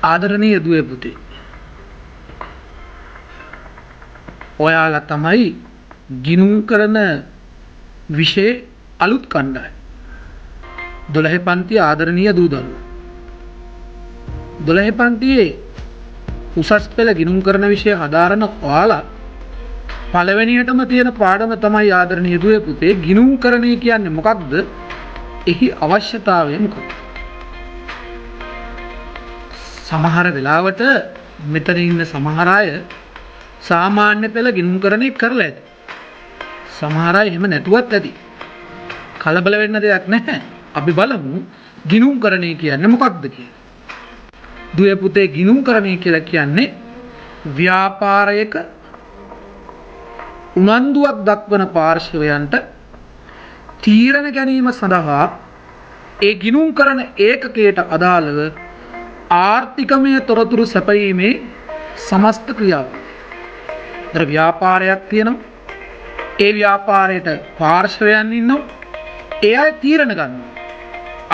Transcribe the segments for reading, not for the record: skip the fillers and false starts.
ආදරණීය දුවේ පුතේ, ඔයාලා තමයි ගිණුම් කරන විෂය අලුත් කණ්ඩායම. 12 පන්ති ආදරණීය දූ දරුවෝ. 12 පන්තියේ උසස් පෙළ ගිණුම් කරන විෂය හදාරන ඔයාලා පළවෙනියටම තියෙන පාඩම තමයි ආදරණීය දුවේ පුතේ ගිණුම් කරණය කියන්නේ මොකක්ද? එහි අවශ්‍යතාවය මොකක්ද? සමහර වෙලාවට මෙතන ඉන්න සමහර අය සාමාන්‍ය පෙළ ගිණුම් කරණය කරලා ඇති. සමහර අය එහෙම නැතුවත් ඇති. කලබල වෙන්න දෙයක් නැහැ. අපි බලමු ගිණුම් කරණය කියන්නේ මොකක්ද කියලා. දුවේ පුතේ ගිණුම් කරණය කියලා කියන්නේ ව්‍යාපාරයක උනන්දුවක් දක්වන පාර්ශවයන්ට තීරණ ගැනීම සඳහා ඒ ගිණුම් කරන ඒකකයට අදාළව ආර්ථිකමය තොරතුරු සැපයීමේ සමස්ත ක්‍රියාව. දර ව්‍යාපාරයක් තියෙනවා. ඒ ව්‍යාපාරයට පාර්ශවයන් ඉන්නවා. ඒ අය තීරණ ගන්නවා.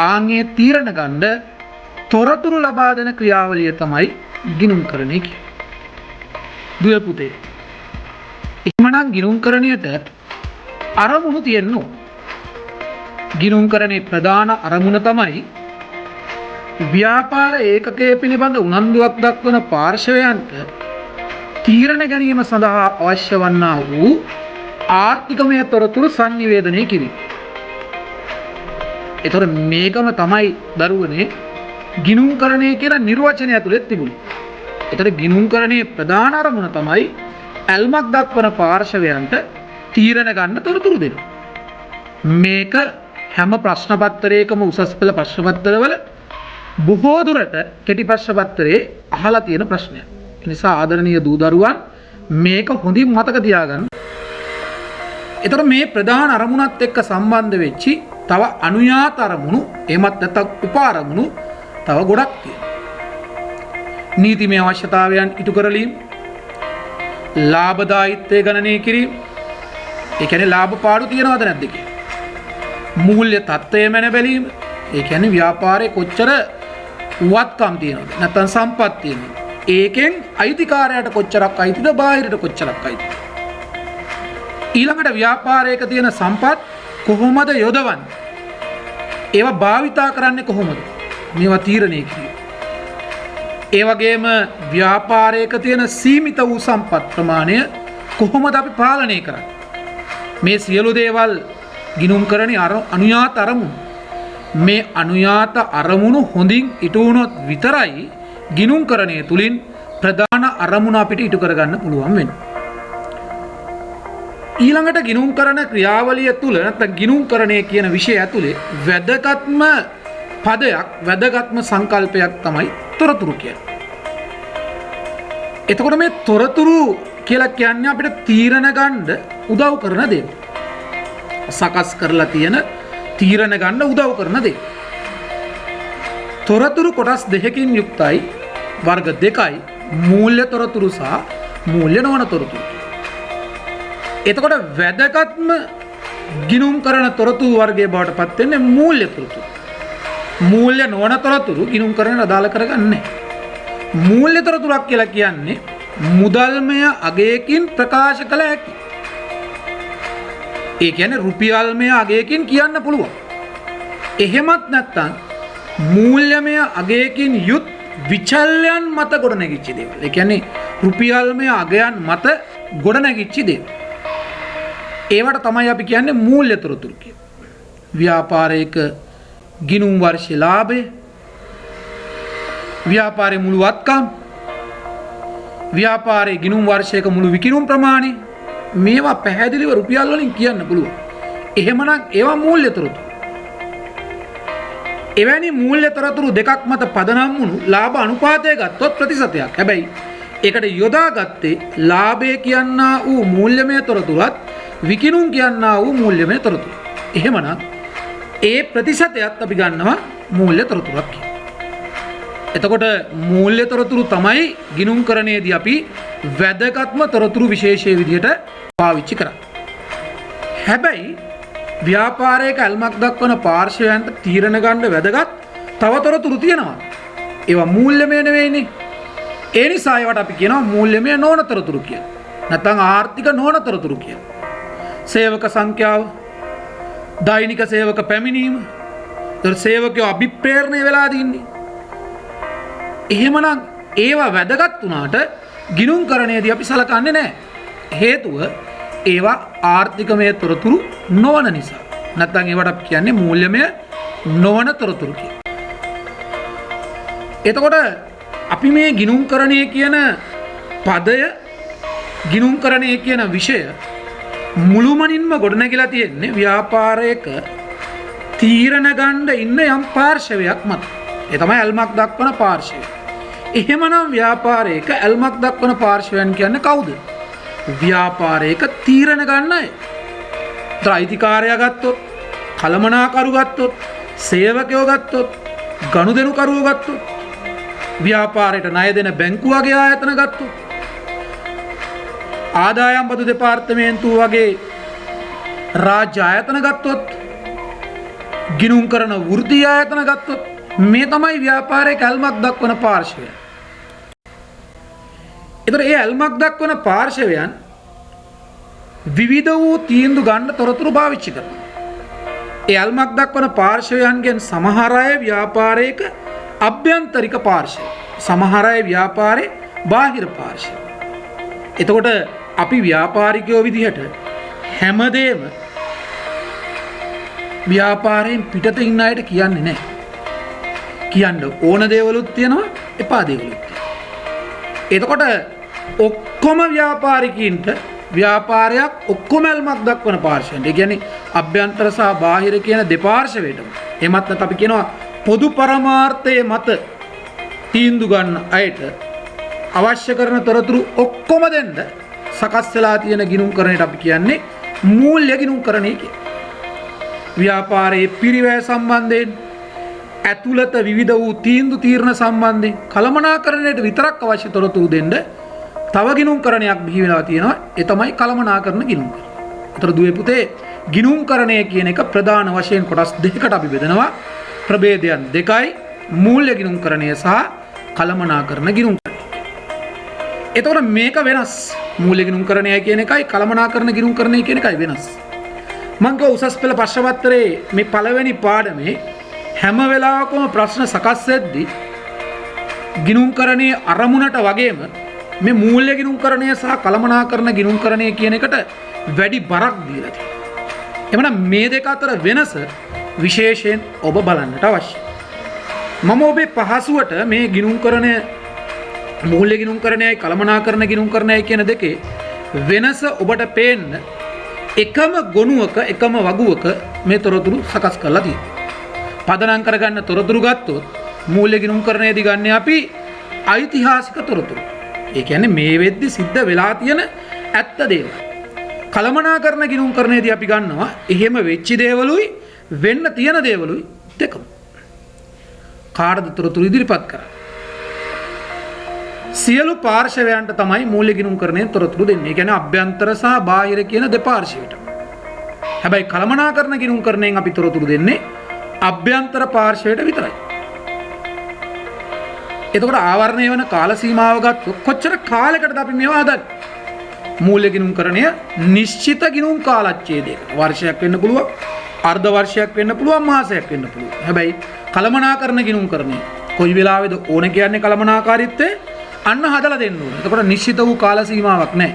ආන්ගේ තීරණ ගන්න තොරතුරු ලබා දෙන ක්‍රියාවලිය තමයි ගිණුම් කරණය කියන්නේ. දුවේ පුතේ, එහෙමනම් ගිණුම් කරණයට අරමුණු තියෙනවා. ගිණුම් කරණේ ප්‍රධාන අරමුණ තමයි ව්‍යාපාර ඒකකයේ පිළිබඳ උනන්දුවක් දක්වන පාර්ශවයන්ට තීරණ ගැනීම සඳහා අවශ්‍ය වන්නා වූ ආර්ථිකමය තොරතුරු සංනිවේදනය කිරීම. ඒතර මේකම තමයි දරුවනේ ගිණුම් කරණය කියන නිර්වචනය ඇතුළේ තිබුණේ. ඒතර ගිණුම් කරණේ ප්‍රධාන අරමුණ තමයි ඇල්මක් දක්වන පාර්ශවයන්ට තීරණ ගන්න තොරතුරු දෙනවා. මේක හැම ප්‍රශ්න පත්‍රයකම උසස් පෙළ ප්‍රශ්න පත්‍රවල බොහෝ දුරට කෙටි ප්‍රශ්න පත්‍රයේ අහලා තියෙන ප්‍රශ්නයක්. ඒ නිසා ආදරණීය දූ දරුවන් මේක හොඳින් මතක තියාගන්න. ඒතර මේ ප්‍රධාන අරමුණත් එක්ක සම්බන්ධ වෙච්චි තව අනුයාත අරමුණු එහෙමත් නැත්නම් උප අරමුණු තව ගොඩක් තියෙනවා. නීතිමය අවශ්‍යතාවයන් ඉටු කරලීම, ලාභදායීත්වය ගණනය කිරීම, ඒ කියන්නේ ලාභ පාඩු තියනවද නැද්ද කියලා. මූල්‍ය තත්ත්වය මැන බැලීම, ඒ කියන්නේ ව්‍යාපාරයේ කොච්චර උවත්කම් තියෙනවද නැත්නම් සම්පත් තියෙනවද, ඒකෙන් අයිතිකාරයට කොච්චරක් අයිතිද, බාහිරට කොච්චරක් අයිතිද. ඊළඟට ව්‍යාපාරයක තියෙන සම්පත් කොහොමද යොදවන්නේ, ඒවා භාවිතා කරන්නේ කොහොමද, මේවා තීරණය කිරීම. ඒ වගේම ව්‍යාපාරයක තියෙන සීමිත වූ සම්පත් ප්‍රමාණය කොහොමද අපි පාලනය කරන්නේ. මේ සියලු දේවල් ගිණුම් කරණේ අනුයාත අරමුණු. මේ අනුයාත අරමුණු හොඳින් ඉටු වුණොත් විතරයි ගිණුම් කරණය තුලින් ප්‍රධාන අරමුණ අපිට ඉටු කරගන්න පුළුවන් වෙන්නේ. ඊළඟට ගිණුම් කරන ක්‍රියාවලිය තුල නැත්නම් ගිණුම් කරණය කියන විෂය ඇතුලේ වැදගත්ම පදයක්, වැදගත්ම සංකල්පයක් තමයි තොරතුරු කියන්නේ. එතකොට මේ තොරතුරු කියලා කියන්නේ අපිට තීරණ ගන්න උදව් කරන දේ. සකස් කරලා තියෙන තීරණ ගන්න උදව් කරන දේ. තොරතුරු කොටස් දෙකකින් යුක්තයි, වර්ග දෙකයි, මූල්‍ය තොරතුරු සහ මූල්‍ය නොවන තොරතුරු. එතකොට වැදගත්ම ගිණුම් කරන තොරතුරු වර්ගයේ බවට පත් වෙන්නේ මූල්‍ය තොරතුරු. මූල්‍ය නොවන තොරතුරු ගිණුම් කරන්න අදාළ කරගන්නේ. මූල්‍ය තොරතුරක් කියලා කියන්නේ මුදල්මය අගයකින් ප්‍රකාශ කළ හැකි. ඒ කියන්නේ රුපියල්මය අගයකින් කියන්න පුළුවන්. එහෙමත් නැත්නම් මූල්‍යමය අගයකින් යුත් විචල්යන් මත ගොඩනැගිච්ච දේවල්. ඒ කියන්නේ රුපියල්මය අගයන් මත ගොඩනැගිච්ච දේවල්. ඒවට තමයි අපි කියන්නේ මූල්‍ය තොරතුරු කියලා. ව්‍යාපාරයක ගිණුම් වර්ෂයේ ලාභය, ව්‍යාපාරයේ මුළු වත්කම්, ව්‍යාපාරයේ ගිණුම් වර්ෂයක මුළු විකිණුම් ප්‍රමාණය, මේවා පැහැදිලිව රුපියල් වලින් කියන්න පුළුවන්. එහෙමනම් ඒවා මූල්‍ය තොරතුරු. එවැනි මූල්‍ය තොරතුරු දෙකක් මත පදනම් වුණු ලාභ අනුපාතය ගත්තොත් ප්‍රතිශතයක්. හැබැයි ඒකට යොදාගත්තේ ලාභය කියනා වූ මූල්‍යමය තොරතුරත් විකිණුම් කියනා වූ මූල්‍යමය තොරතුරු. එහෙමනම් ඒ ප්‍රතිශතයත් අපි ගන්නවා මූල්‍ය තොරතුරක් කියලා. එතකොට මූල්‍ය තොරතුරු තමයි ගිණුම් කරණයේදී අපි වැදගත්ම තොරතුරු විශේෂයේ විදිහට පාවිච්චි කරන්නේ. හැබැයි ව්‍යාපාරයක ඇල්මක් දක්වන පාර්ශවයන්ට තීරණ ගන්න වැදගත් තව තොරතුරු තියෙනවා. ඒවා මූල්‍යමය නෙවෙයිනේ. ඒ නිසා ඒවට අපි කියනවා මූල්‍යමය නොවන තොරතුරු කියලා. නැත්නම් ආර්ථික නොවන තොරතුරු කියලා. සේවක සංඛ්‍යාව, දෛනික සේවක පැමිණීම, සේවකයෝ අභිප්‍රේරණය වෙලා දින්නේ. එහෙමනම් ඒවා වැදගත් වුණාට ගිණුම්කරණයේදී අපි සලකන්නේ නැහැ. හේතුව ඒවා ආර්ථිකමය තොරතුරු නොවන නිසා. නැත්නම් ඒවට අපි කියන්නේ මූල්‍යමය නොවන තොරතුරු කියලා. එතකොට අපි මේ ගිණුම්කරණය කියන පදය, ගිණුම්කරණය කියන විෂය මුළුමනින්ම ගොඩනැගිලා තියෙන්නේ ව්‍යාපාරයක තීරණ ගන්න ඉන්න යම් පාර්ශවයක් මත. ඒ තමයි ඇල්මක් දක්වන පාර්ශවය. එහෙමනම් ව්‍යාපාරයක ඇල්මක් දක්වන පාර්ශවයන් කියන්නේ කවුද? ව්‍යාපාරයක තීරණ ගන්න අය. අයිතිකාරයා ගත්තොත්, කළමනාකරු ගත්තොත්, සේවකයෝ ගත්තොත්, ගනුදෙනුකරුවෝ ගත්තොත්, ව්‍යාපාරයට ණය දෙන බැංකුව වගේ ආයතන ගත්තොත්, ආදායම් බදු දෙපාර්තමේන්තුව වගේ රාජ්‍ය ආයතන ගත්තොත්, ගිණුම් කරන වෘත්තීය ආයතන ගත්තොත්, මේ තමයි ව්‍යාපාරයේ ඇල්මක් දක්වන පාර්ශවය. ඒතර ඒ ඇල්මක් දක්වන පාර්ශවයන් විවිධ වූ තීන්දුව ගන්න තොරතුරු පාවිච්චි කරනවා. ඒ ඇල්මක් දක්වන පාර්ශවයන්ගෙන් සමහර අය ව්‍යාපාරයක අභ්‍යන්තරික පාර්ශවය, සමහර අය ව්‍යාපාරයේ බාහිර පාර්ශවය. එතකොට අපි ව්‍යාපාරිකයෝ විදිහට හැමදේම ව්‍යාපාරයෙන් පිටත ඉන්න අයට කියන්නේ නැහැ. කියන්න ඕන දේවලුත් තියෙනවා, එපා දේවලුත් තියෙනවා. එතකොට ඔක්කොම ව්‍යාපාරිකයින්ට ව්‍යාපාරයක් ඔක්කොම ඇල්මක් දක්වන පාර්ශවයට, ඒ කියන්නේ අභ්‍යන්තර සහ බාහිර කියන දෙපාර්ශවයටම, එමත් නැත්නම් අපි කියනවා පොදු පරමාර්ථයේ මත තීන්දුව ගන්න අයට අවශ්‍ය කරන තොරතුරු ඔක්කොම දෙන්න සකස් වෙලා තියෙන ගිණුම්කරණයට අපි කියන්නේ මූල්‍ය ගිණුම්කරණය කියලා. ව්‍යාපාරයේ පිරිවැය සම්බන්ධයෙන්, ඇතුළත විවිධ වූ තීන්දුව තීරණ සම්බන්ධයෙන් කළමනාකරණයට විතරක් අවශ්‍ය තොරතුරු දෙන්න තව ගිණුම්කරණයක් බිහි වෙලා තියෙනවා. ඒ තමයි කළමනාකරණ ගිණුම්කරණය. අතර දුවේ පුතේ ගිණුම්කරණය කියන එක ප්‍රධාන වශයෙන් කොටස් දෙකකට අපි බෙදනවා. ප්‍රභේදයන් දෙකයි, මූල්‍ය ගිණුම්කරණය සහ කළමනාකරණ ගිණුම්කරණය. එතකොට මේක වෙනස්. මූල්‍ය ගිණුම්කරණය කියන එකයි කළමනාකරණ ගිණුම්කරණය කියන එකයි වෙනස්. මම ගෝ උසස් පෙළ ප්‍රශ්න පත්‍රයේ මේ පළවෙනි පාඩමේ හැම වෙලාවකම ප්‍රශ්න සකස් වෙද්දී ගිණුම්කරණයේ අරමුණට වගේම මේ මූල්‍ය ගිණුම්කරණය සහ කළමනාකරණ ගිණුම්කරණය කියන එකට වැඩි බරක් දීලා තියෙනවා. එමනම් මේ දෙක අතර වෙනස විශේෂයෙන් ඔබ බලන්නට අවශ්‍යයි. මම ඔබේ පහසුවට මේ ගිණුම්කරණය, මූල්‍ය ගිණුම්කරණයයි කළමනාකරණ ගිණුම්කරණයයි කියන දෙකේ වෙනස ඔබට පේන්න එකම ගොනුවක, එකම වගුවක මේ තොරතුරු සකස් කරලා තියෙනවා. පදනම් කරගන්න තොරතුරු ගත්තොත් මූල්‍ය ගිණුම්කරණයේදී ගන්න අපි ඓතිහාසික තොරතුරු. ඒ කියන්නේ මේ වෙද්දි සිද්ධ වෙලා තියෙන ඇත්ත දේවල්. කළමනාකරණ ගිණුම්කරණයේදී අපි ගන්නවා එහෙම වෙච්ච දේවලුයි වෙන්න තියෙන දේවලුයි දෙකම. කාටද තොරතුරු ඉදිරිපත් කරන්නේ? සියලු පාර්ශවයන්ට තමයි මූල්‍ය ගිණුම්කරණයෙන් තොරතුරු දෙන්නේ. ඒ කියන්නේ අභ්‍යන්තර සහ බාහිර කියන දෙපාර්ශවයට. හැබැයි කළමනාකරණ ගිණුම්කරණයෙන් අපි තොරතුරු දෙන්නේ අභ්‍යන්තර පාර්ශවයට විතරයි. එතකොට ආවරණය වෙන කාල සීමාව ගත්තොත් කොච්චර කාලයකටද අපි මේවා හදන්නේ? මූල්‍ය ගිණුම්කරණය නිශ්චිත ගිණුම් කාලච්ඡේදයකට. වර්ෂයක් වෙන්න පුළුවන්, අර්ධ වර්ෂයක් වෙන්න පුළුවන්, මාසයක් වෙන්න පුළුවන්. හැබැයි කළමනාකරණ ගිණුම්කරණය කොයි වෙලාවෙද ඕන කියන්නේ කළමනාකාරීත්වය අන්න හදලා දෙන්න ඕනේ. එතකොට නිශ්චිත වූ කාල සීමාවක් නැහැ.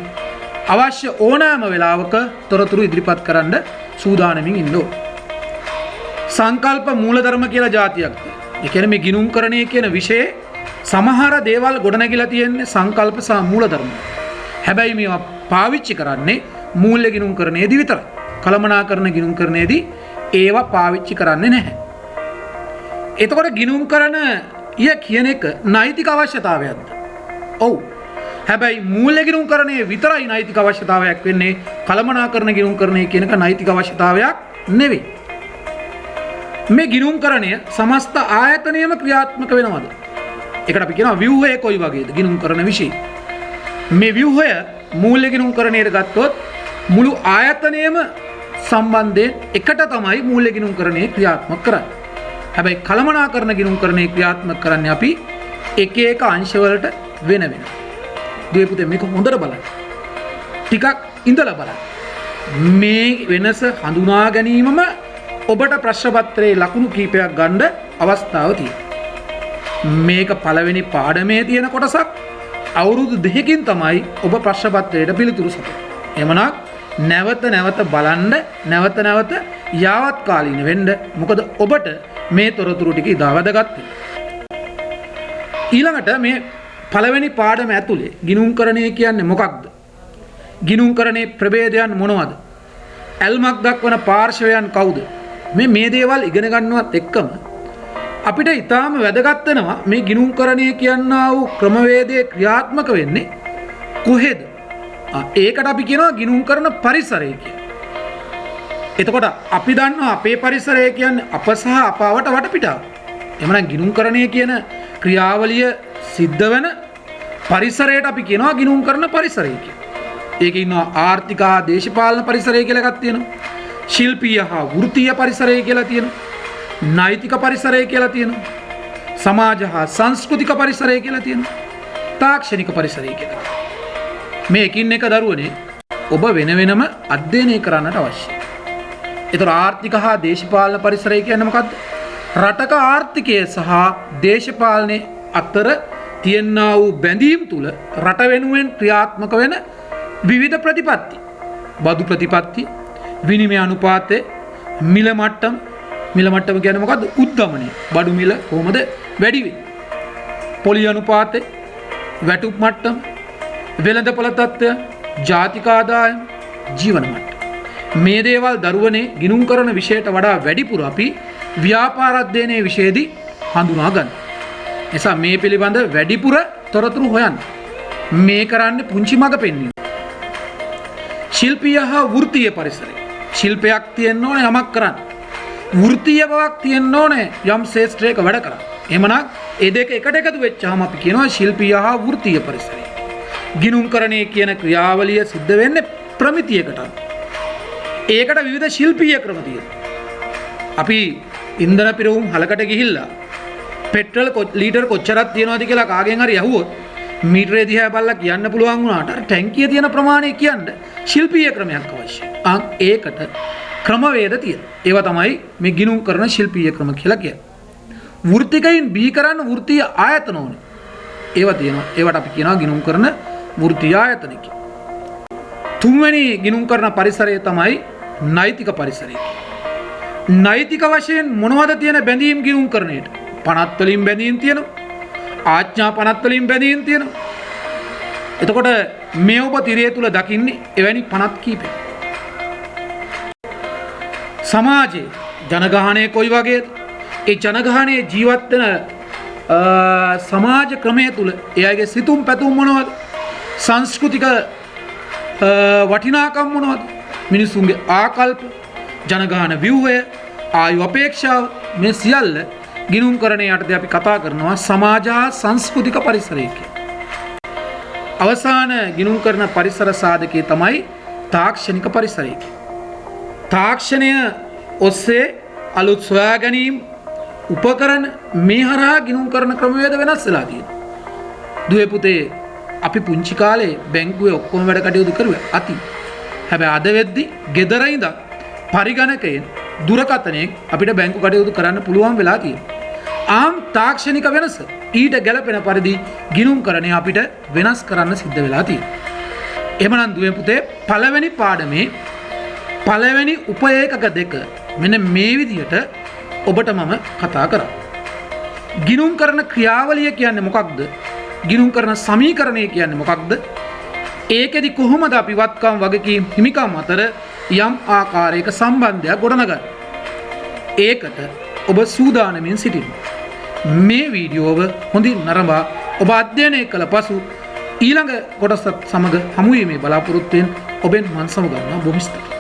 අවශ්‍ය ඕනෑම වෙලාවක තොරතුරු ඉදිරිපත් කරන්න සූදානමින් ඉන්න ඕනේ. සංකල්ප මූලධර්ම කියලා જાතියක් තියෙනවා. ඒ කියන්නේ මේ ගිණුම්කරණය කියන විෂයේ සමහර දේවල් ගොඩනැගිලා තියෙන්නේ සංකල්ප සහ මූලධර්ම. හැබැයි මේවා පාවිච්චි කරන්නේ මූල්‍ය ගිණුම්කරණයේදී විතරයි. කළමනාකරණ ගිණුම්කරණයේදී ඒවා පාවිච්චි කරන්නේ නැහැ. එතකොට ගිණුම්කරණය කියන එක නෛතික අවශ්‍යතාවයක්ද? ඔව්. හැබැයි මූල්‍ය ගිණුම්කරණයේ විතරයි නෛතික අවශ්‍යතාවයක් වෙන්නේ. කළමනාකරණ ගිණුම්කරණය කියන එක නෛතික අවශ්‍යතාවයක් නෙවෙයි. මේ ගිණුම්කරණය සමස්ත ආයතනයේම ක්‍රියාත්මක වෙනවද? ඒකට අපි කියනවා ව්‍යුහය කොයි වගේද ගිණුම්කරණ විෂය. මේ ව්‍යුහය මූල්‍ය ගිණුම්කරණයට ගත්තොත් මුළු ආයතනයේම සම්බන්ධයෙන් එකට තමයි මූල්‍ය ගිණුම්කරණය ක්‍රියාත්මක කරන්නේ. හැබැයි කළමනාකරණ ගිණුම්කරණය ක්‍රියාත්මක කරන්නේ අපි එක එක අංශවලට වෙන වෙනවා. දුවේ පුතේ මේක හොඳට බලන්න. ටිකක් ඉඳලා බලන්න. මේ වෙනස හඳුනා ගැනීමම ඔබට ප්‍රශ්න පත්‍රයේ ලකුණු කීපයක් ගන්න අවස්ථාව තියෙනවා. මේක පළවෙනි පාඩමේ තියෙන කොටසක්. අවුරුදු 2කින් තමයි ඔබ ප්‍රශ්න පත්‍රයට පිළිතුරු සපයන්නේ. එhmenak නැවත නැවත බලන්න, නැවත නැවත යාවත් කාලීන වෙන්න. මොකද ඔබට මේ තොරතුරු ටික ඉතා වැදගත්. ඊළඟට මේ පළවෙනි පාඩම ඇතුලේ ගිණුම්කරණය කියන්නේ මොකක්ද? ගිණුම්කරණයේ ප්‍රභේදයන් මොනවද? ඇල්මක් දක්වන පාර්ශවයන් කවුද? මේ දේවල් ඉගෙන ගන්නවත් එක්කම අපිට ඊටාම වැදගත් වෙනවා මේ ගිණුම්කරණය කියනා වූ ක්‍රමවේදයේ ක්‍රියාත්මක වෙන්නේ කොහෙද? ඒකට අපි කියනවා ගිණුම්කරන පරිසරය කියලා. එතකොට අපි දන්නවා අපේ පරිසරය කියන්නේ අප සහ අපාවට වටපිටාව. එhmenan ගිණුම්කරණය කියන ක්‍රියාවලිය සිද්ධ වෙන පරිසරයට අපි කියනවා ගිණුම්කරන පරිසරය කියලා. ඒකේ ඉන්නවා ආර්ථික හා දේශපාලන පරිසරය කියලා එකක් තියෙනවා. ශිල්පීය හා වෘත්තීය පරිසරය කියලා තියෙනවා. නෛතික පරිසරය කියලා තියෙනවා. සමාජ හා සංස්කෘතික පරිසරය කියලා තියෙනවා. තාක්ෂණික පරිසරය කියලා. මේ එකින් එක දරුවනේ ඔබ වෙන වෙනම අධ්‍යයනය කරන්නට අවශ්‍යයි. ඒතර ආර්ථික හා දේශපාලන පරිසරය කියන්නේ මොකක්ද? රටක ආර්ථිකය සහ දේශපාලනයේ අතර තියෙනා වූ බැඳීම් තුල රට වෙනුවෙන් ක්‍රියාත්මක වෙන විවිධ ප්‍රතිපත්ති. බදු ප්‍රතිපත්ති, විනිමය අනුපාතය, මිල මට්ටම. මිල මට්ටම කියන්නේ මොකද්ද? උද්දමනය. බඩු මිල කොහොමද වැඩි වෙන්නේ? පොලි අනුපාතය, වැටුප් මට්ටම, වෙළඳපොළ තත්ත්වය, ජාතික ආදායම, ජීවන මට්ටම. මේ දේවල් දරුවනේ ගිණුම්කරන විෂයට වඩා වැඩිපුර අපි ව්‍යාපාර අධ්‍යයනයේ විෂයේදී හඳුනා ගන්න. එසා මේ පිළිබඳ වැඩිපුර තොරතුරු හොයන්න. මේ කරන්නේ පුංචි මඟ පෙන්වීම. ශිල්පීය හා වෘත්තීය පරිසරය. ශිල්පයක් තියෙන්න ඕනේ යමක් කරන්න. වෘත්තීය බවක් තියෙන්න ඕනේ යම් ශේෂ්ත්‍රයක වැඩ කරන්න. එහෙමනම් ඒ දෙක එකට එකතු වෙච්චාම අපි කියනවා ශිල්පීය හා වෘත්තීය පරිසරය. ගිණුම්කරණය කියන ක්‍රියාවලිය සිද්ධ වෙන්නේ ප්‍රමිතියකට. ඒකට විවිධ ශිල්පීය ක්‍රම තියෙනවා. අපි ඉන්ධන පිරවුම් හලකට ගිහිල්ලා පෙට්‍රල් ලීටර් කොච්චරක් තියනවද කියලා කාගෙන් හරි අහුවොත් මීටරේ දිහා බලලා කියන්න පුළුවන් වුණාට අර ටැංකියේ තියෙන ප්‍රමාණය කියන්න ශිල්පීය ක්‍රමයක් අවශ්‍යයි. ඒකට ක්‍රමවේද තියෙනවා. ඒවා තමයි මේ ගිණුම්කරන ශිල්පීය ක්‍රම කියලා කියන්නේ. වෘත්තිකයින් බිහි කරන්න වෘත්තීය ආයතන ඕනේ. ඒවා තියෙනවා. ඒවට අපි කියනවා ගිණුම්කරන වෘත්තීය ආයතන කියලා. තුන්වෙනි ගිණුම්කරන පරිසරය තමයි නෛතික පරිසරය. නෛතික වශයෙන් මොනවද තියෙන බැඳීම් ගිණුම්කරණයට? පනත් වලින් බැඳීම් තියෙනවා. ආඥා පනත් වලින් බැඳීම් තියෙනවා. එතකොට මේ ඔබ තිරය තුල දකින්නේ එවැනි පනත් කීපයක්. සමාජයේ ජනගහනය කොයි වගේද? ඒ ජනගහනයේ ජීවත් වෙන සමාජ ක්‍රමය තුල එයාගේ සිතුම් පැතුම් මොනවද? සංස්කෘතික වටිනාකම් මොනවද? මිනිසුන්ගේ ආකල්ප, ජනගහන ව්‍යුහය, ආයු අපේක්ෂාව මේ සියල්ල ගිණුම්කරණය යටතේ අපි කතා කරනවා සමාජ හා සංස්කෘතික පරිසරය කියලා. අවසාන ගිණුම්කරන පරිසර සාධකයේ තමයි තාක්ෂණික පරිසරය. තාක්ෂණය ඔස්සේ අලුත් සොයා ගැනීම උපකරණ මේ හරහා ගිණුම්කරන ක්‍රමවේද වෙනස් වෙලා තියෙනවා. දුවේ පුතේ අපි පුංචි කාලේ බැංකුවේ ඔක්කොම වැඩ කටයුතු කරුවේ අති. හැබැයි අද වෙද්දි ගෙදර ඉඳන් පරිගණකයෙන් දුරකථනයෙන් අපිට බැංකු කටයුතු කරන්න පුළුවන් වෙලා තියෙනවා. තාක්ෂණික වෙනස ඊට ගැලපෙන පරිදි ගිණුම්කරණය අපිට වෙනස් කරන්න සිද්ධ වෙලා තියෙනවා. එහෙමනම් දුවේ පුතේ පළවෙනි පාඩමේ පළවෙනි උපේකක දෙක මෙන්න මේ විදිහට ඔබට මම කතා කරා. ගිණුම්කරන ක්‍රියාවලිය කියන්නේ මොකක්ද? ගිණුම්කරන සමීකරණය කියන්නේ මොකක්ද? ඒකෙදි කොහොමද අපි වත්කම් වගකීම් හිමිකම් අතර යම් ආකාරයක සම්බන්ධයක් ගොඩනගන්නේ? ඒකට ඔබ සූදානමින් සිටින්න. මේ වීඩියෝව හොඳින් නරඹා ඔබ අධ්‍යයනය කළ පසු ඊළඟ කොටසත් සමග හමු වීමේ බලාපොරොත්තුවෙන් ඔබෙන් මම සමුගන්නවා. බොහොම ස්තුතියි.